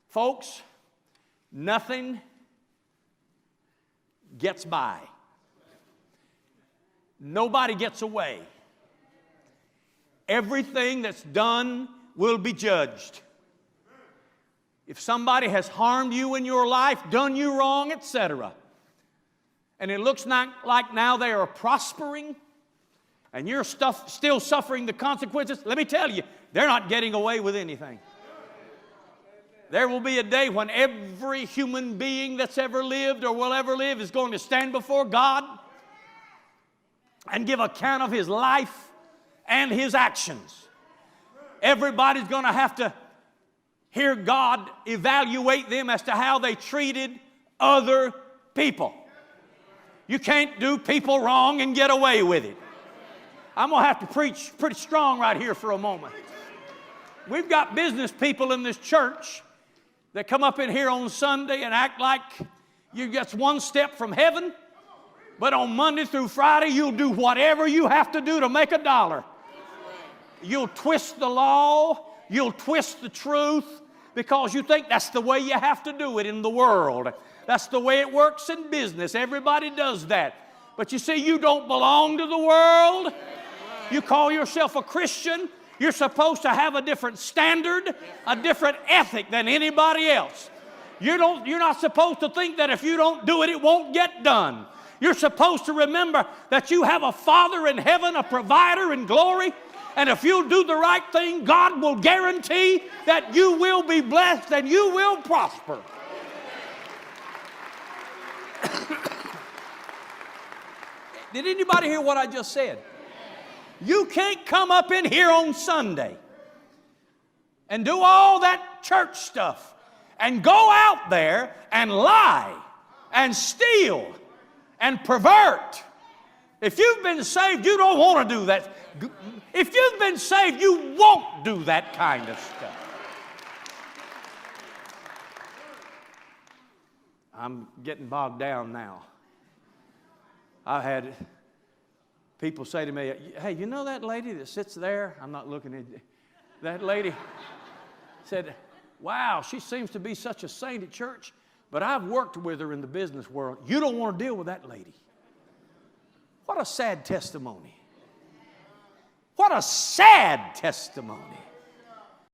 Folks, nothing gets by. Nobody gets away. Everything that's done will be judged. If somebody has harmed you in your life, done you wrong, etc., and it looks like now they are prospering, and you're still suffering the consequences, let me tell you, they're not getting away with anything. There will be a day when every human being that's ever lived or will ever live is going to stand before God and give account of his life and his actions. Everybody's going to have to hear God evaluate them as to how they treated other people. You can't do people wrong and get away with it. I'm going to have to preach pretty strong right here for a moment. We've got business people in this church that come up in here on Sunday and act like you're just one step from heaven, but on Monday through Friday you'll do whatever you have to do to make a dollar. You'll twist the law, you'll twist the truth, because you think that's the way you have to do it in the world. That's the way it works in business. Everybody does that. But you see, you don't belong to the world. You call yourself a Christian. You're supposed to have a different standard, a different ethic than anybody else. You're not supposed to think that if you don't do it, it won't get done. You're supposed to remember that you have a Father in heaven, a provider in glory, and if you do the right thing, God will guarantee that you will be blessed and you will prosper. Did anybody hear what I just said? You can't come up in here on Sunday and do all that church stuff and go out there and lie and steal and pervert. If you've been saved, you don't want to do that. If you've been saved, you won't do that kind of stuff. I'm getting bogged down now. I've had people say to me, hey, you know that lady that sits there? I'm not looking at you. That lady said, wow, she seems to be such a saint at church, but I've worked with her in the business world. You don't want to deal with that lady. What a sad testimony. What a sad testimony.